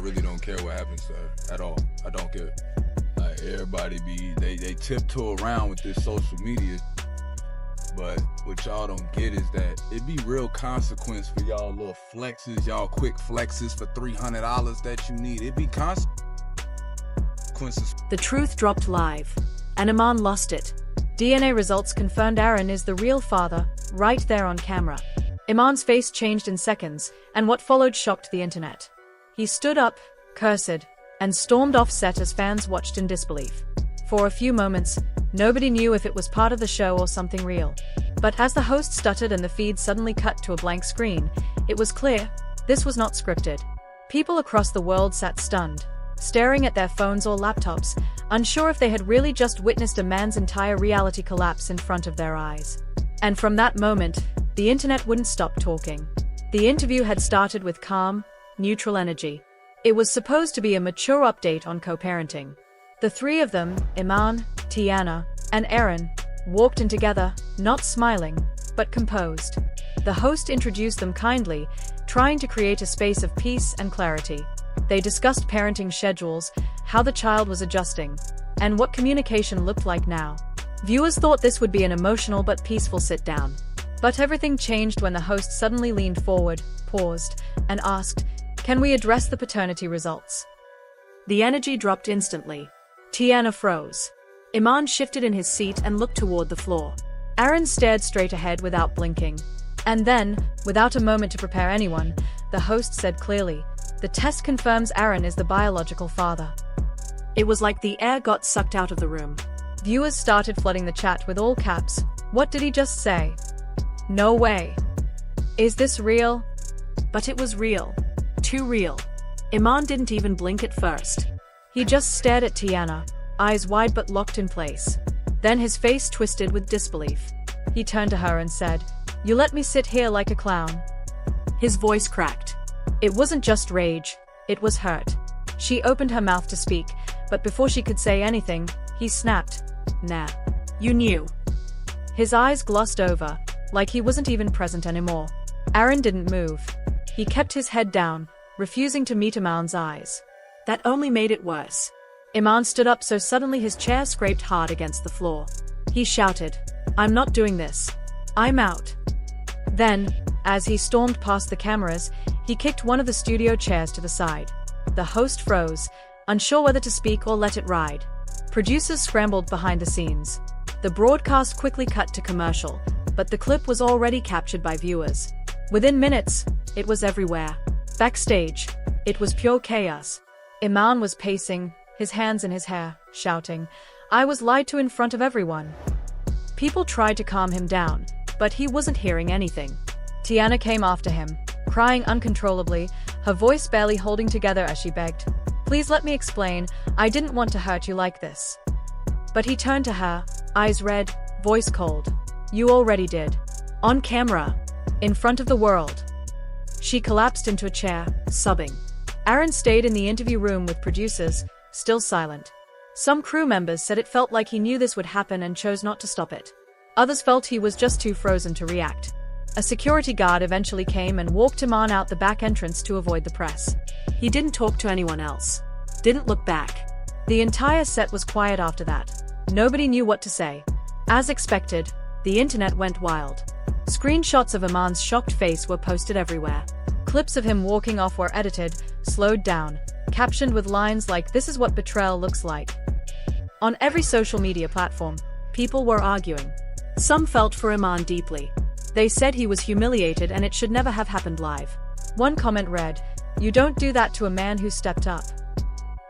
really don't care what happens to her at all. I don't care. Like, everybody they tiptoe around with this social media. But what y'all don't get is that it be real consequence for y'all little flexes, y'all quick flexes for $300 that you need. It be consequences. The truth dropped live, and Iman lost it. DNA results confirmed Aaron is the real father, right there on camera. Iman's face changed in seconds, and what followed shocked the internet. He stood up, cursed, and stormed off set as fans watched in disbelief. For a few moments, nobody knew if it was part of the show or something real. But as the host stuttered and the feed suddenly cut to a blank screen, it was clear, this was not scripted. People across the world sat stunned, staring at their phones or laptops, unsure if they had really just witnessed a man's entire reality collapse in front of their eyes. And from that moment, the internet wouldn't stop talking. The interview had started with calm, neutral energy. It was supposed to be a mature update on co-parenting. The three of them, Iman, Tiana, and Aaron, walked in together, not smiling, but composed. The host introduced them kindly, trying to create a space of peace and clarity. They discussed parenting schedules, how the child was adjusting, and what communication looked like now. Viewers thought this would be an emotional but peaceful sit-down. But everything changed when the host suddenly leaned forward, paused, and asked, "Can we address the paternity results?" The energy dropped instantly. Tiana froze. Iman shifted in his seat and looked toward the floor. Aaron stared straight ahead without blinking. And then, without a moment to prepare anyone, the host said clearly, "The test confirms Aaron is the biological father." It was like the air got sucked out of the room. Viewers started flooding the chat with all caps. What did he just say? No way. Is this real? But it was real. Too real. Iman didn't even blink at first. He just stared at Tiana, eyes wide but locked in place. Then his face twisted with disbelief. He turned to her and said, "You let me sit here like a clown?" His voice cracked. It wasn't just rage, it was hurt. She opened her mouth to speak, but before she could say anything, he snapped, "Nah. You knew." His eyes glossed over, like he wasn't even present anymore. Aaron didn't move. He kept his head down, refusing to meet Iman's eyes. That only made it worse. Iman stood up so suddenly his chair scraped hard against the floor. He shouted, "I'm not doing this. I'm out." Then, as he stormed past the cameras, he kicked one of the studio chairs to the side. The host froze, unsure whether to speak or let it ride. Producers scrambled behind the scenes. The broadcast quickly cut to commercial, but the clip was already captured by viewers. Within minutes, it was everywhere. Backstage, it was pure chaos. Iman was pacing, his hands in his hair, shouting, "I was lied to in front of everyone." People tried to calm him down, but he wasn't hearing anything. Tiana came after him, crying uncontrollably, her voice barely holding together as she begged, "Please let me explain, I didn't want to hurt you like this." But he turned to her, eyes red, voice cold. "You already did. On camera. In front of the world." She collapsed into a chair, sobbing. Aaron stayed in the interview room with producers, still silent. Some crew members said it felt like he knew this would happen and chose not to stop it. Others felt he was just too frozen to react. A security guard eventually came and walked Iman out the back entrance to avoid the press. He didn't talk to anyone else. Didn't look back. The entire set was quiet after that. Nobody knew what to say. As expected, the internet went wild. Screenshots of Iman's shocked face were posted everywhere. Clips of him walking off were edited, slowed down, captioned with lines like, "This is what betrayal looks like." On every social media platform, people were arguing. Some felt for Iman deeply. They said he was humiliated and it should never have happened live. One comment read, "You don't do that to a man who stepped up."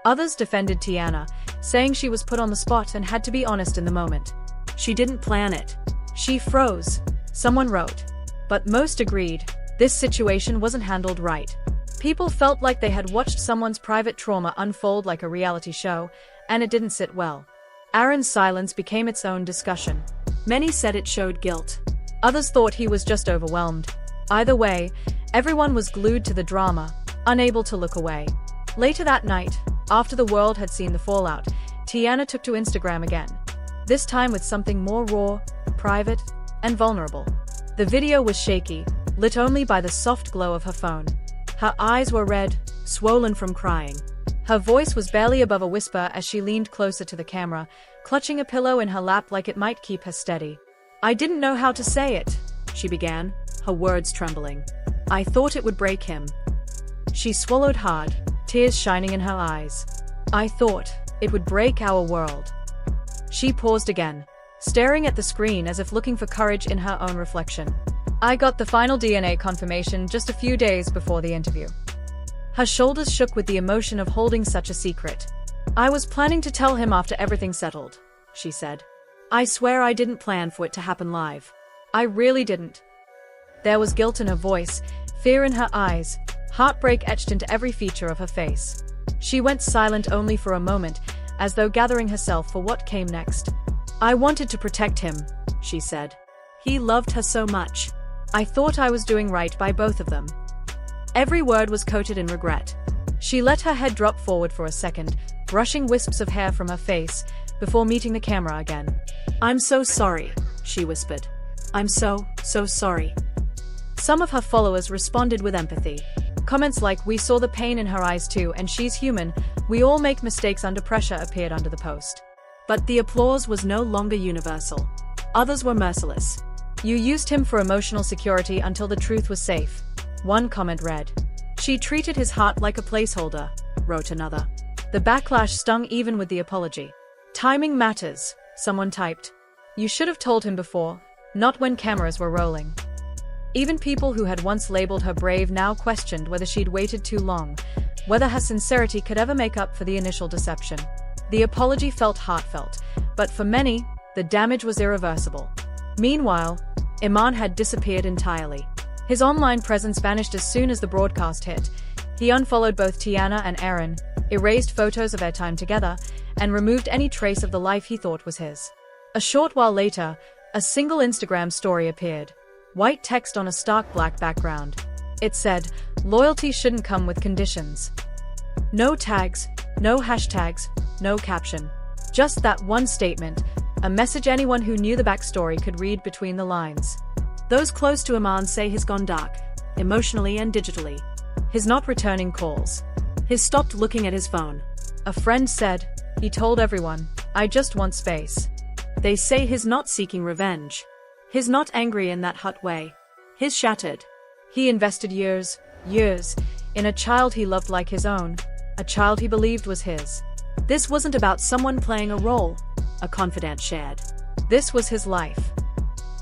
Others defended Tiana, saying she was put on the spot and had to be honest in the moment. She didn't plan it. She froze, someone wrote. But most agreed, this situation wasn't handled right. People felt like they had watched someone's private trauma unfold like a reality show, and it didn't sit well. Aaron's silence became its own discussion. Many said it showed guilt. Others thought he was just overwhelmed. Either way, everyone was glued to the drama, unable to look away. Later that night, after the world had seen the fallout, Tiana took to Instagram again. This time with something more raw, private, and vulnerable. The video was shaky, lit only by the soft glow of her phone. Her eyes were red, swollen from crying. Her voice was barely above a whisper as she leaned closer to the camera, clutching a pillow in her lap like it might keep her steady. "I didn't know how to say it," she began, her words trembling. "I thought it would break him." She swallowed hard, tears shining in her eyes. "I thought it would break our world." She paused again, staring at the screen as if looking for courage in her own reflection. "I got the final DNA confirmation just a few days before the interview." Her shoulders shook with the emotion of holding such a secret. "I was planning to tell him after everything settled," she said. "I swear I didn't plan for it to happen live. I really didn't." There was guilt in her voice, fear in her eyes, heartbreak etched into every feature of her face. She went silent only for a moment, as though gathering herself for what came next. "I wanted to protect him," she said. "He loved her so much. I thought I was doing right by both of them." Every word was coated in regret. She let her head drop forward for a second, brushing wisps of hair from her face, before meeting the camera again. "I'm so sorry," she whispered. "I'm so sorry." Some of her followers responded with empathy. Comments like, "We saw the pain in her eyes too, and she's human. We all make mistakes under pressure," appeared under the post. But the applause was no longer universal. Others were merciless. "You used him for emotional security until the truth was safe," one comment read. "She treated his heart like a placeholder," wrote another. The backlash stung even with the apology. "Timing matters," someone typed. "You should have told him before, not when cameras were rolling." Even people who had once labeled her brave now questioned whether she'd waited too long, whether her sincerity could ever make up for the initial deception. The apology felt heartfelt, but for many, the damage was irreversible. Meanwhile, Iman had disappeared entirely. His online presence vanished as soon as the broadcast hit. He unfollowed both Tiana and Aaron, erased photos of their time together, and removed any trace of the life he thought was his. A short while later, a single Instagram story appeared. White text on a stark black background. It said, "Loyalty shouldn't come with conditions." No tags, no hashtags, no caption. Just that one statement, a message anyone who knew the backstory could read between the lines. Those close to Iman say he's gone dark, emotionally and digitally. He's not returning calls. He's stopped looking at his phone. A friend said, "He told everyone, I just want space." They say he's not seeking revenge. He's not angry in that hot way. He's shattered. He invested years, in a child he loved like his own, a child he believed was his. This wasn't about someone playing a role, a confidant shared. This was his life.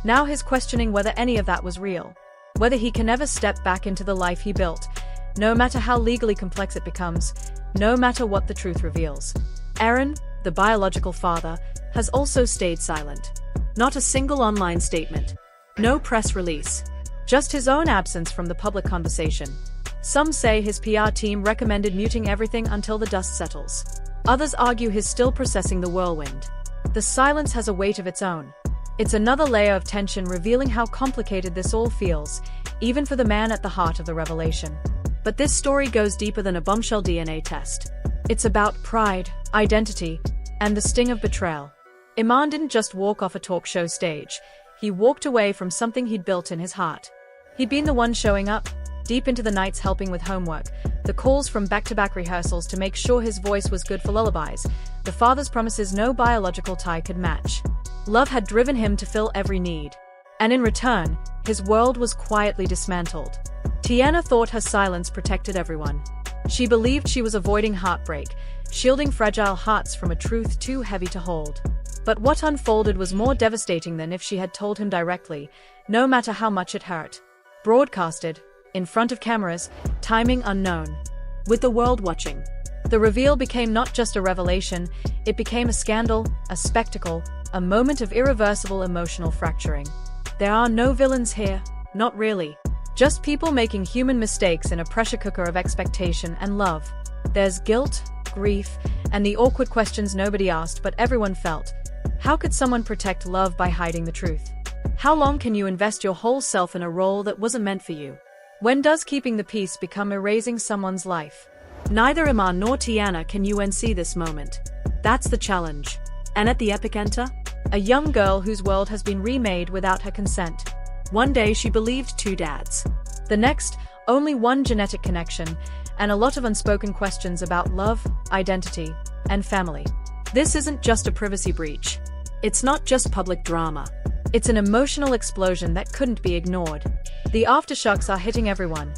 Now he's questioning whether any of that was real, whether he can ever step back into the life he built, no matter how legally complex it becomes, no matter what the truth reveals. Aaron, the biological father, has also stayed silent. Not a single online statement. No press release. Just his own absence from the public conversation. Some say his PR team recommended muting everything until the dust settles. Others argue he's still processing the whirlwind. The silence has a weight of its own. It's another layer of tension revealing how complicated this all feels, even for the man at the heart of the revelation. But this story goes deeper than a bombshell DNA test. It's about pride, identity, and the sting of betrayal. Iman didn't just walk off a talk show stage. He walked away from something he'd built in his heart. He'd been the one showing up, deep into the nights helping with homework, the calls from back-to-back rehearsals to make sure his voice was good for lullabies, the father's promises no biological tie could match. Love had driven him to fill every need. And in return, his world was quietly dismantled. Tiana thought her silence protected everyone. She believed she was avoiding heartbreak, shielding fragile hearts from a truth too heavy to hold. But what unfolded was more devastating than if she had told him directly, no matter how much it hurt. Broadcasted, in front of cameras, timing unknown. With the world watching. The reveal became not just a revelation, it became a scandal, a spectacle, a moment of irreversible emotional fracturing. There are no villains here, not really. Just people making human mistakes in a pressure cooker of expectation and love. There's guilt, grief, and the awkward questions nobody asked but everyone felt. How could someone protect love by hiding the truth? How long can you invest your whole self in a role that wasn't meant for you? When does keeping the peace become erasing someone's life? Neither Iman nor Tiana can UNC this moment. That's the challenge. And at the epicenter, a young girl whose world has been remade without her consent. One day she believed 2 dads. The next, only one genetic connection, and a lot of unspoken questions about love, identity, and family. This isn't just a privacy breach. It's not just public drama. It's an emotional explosion that couldn't be ignored. The aftershocks are hitting everyone.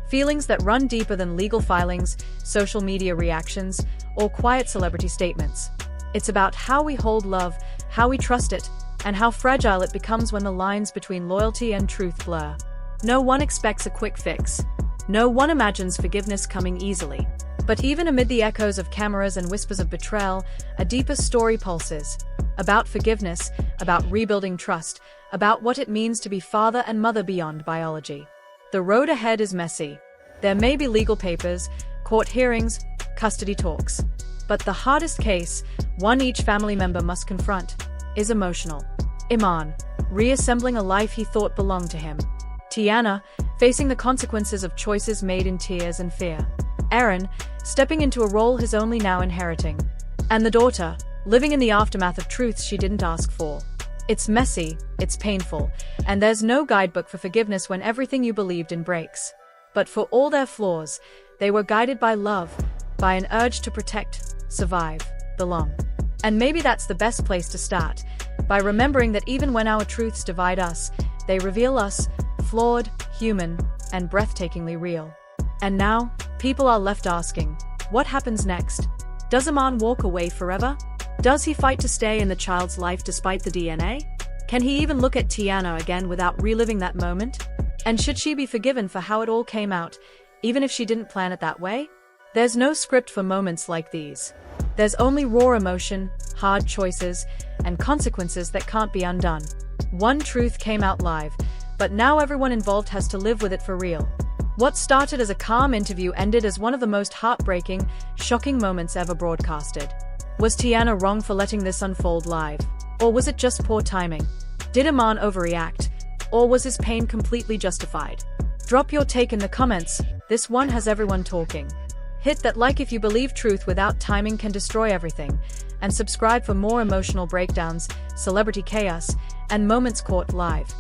Feelings that run deeper than legal filings, social media reactions, or quiet celebrity statements. It's about how we hold love, how we trust it, and how fragile it becomes when the lines between loyalty and truth blur. No one expects a quick fix. No one imagines forgiveness coming easily. But even amid the echoes of cameras and whispers of betrayal, a deeper story pulses. About forgiveness, about rebuilding trust, about what it means to be father and mother beyond biology. The road ahead is messy. There may be legal papers, court hearings, custody talks. But the hardest case, one each family member must confront, is emotional. Iman, reassembling a life he thought belonged to him. Tiana, facing the consequences of choices made in tears and fear. Aaron, stepping into a role he's only now inheriting. And the daughter, living in the aftermath of truths she didn't ask for. It's messy, it's painful, and there's no guidebook for forgiveness when everything you believed in breaks. But for all their flaws, they were guided by love, by an urge to protect, survive, belong. And maybe that's the best place to start, by remembering that even when our truths divide us, they reveal us, flawed, human, and breathtakingly real. And now, people are left asking, what happens next? Does Iman walk away forever? Does he fight to stay in the child's life despite the DNA? Can he even look at Tiana again without reliving that moment? And should she be forgiven for how it all came out, even if she didn't plan it that way? There's no script for moments like these. There's only raw emotion, hard choices, and consequences that can't be undone. One truth came out live, but now everyone involved has to live with it for real. What started as a calm interview ended as one of the most heartbreaking, shocking moments ever broadcasted. Was Tiana wrong for letting this unfold live? Or was it just poor timing? Did Iman overreact? Or was his pain completely justified? Drop your take in the comments. This one has everyone talking. Hit that like if you believe truth without timing can destroy everything, and subscribe for more emotional breakdowns, celebrity chaos, and moments caught live.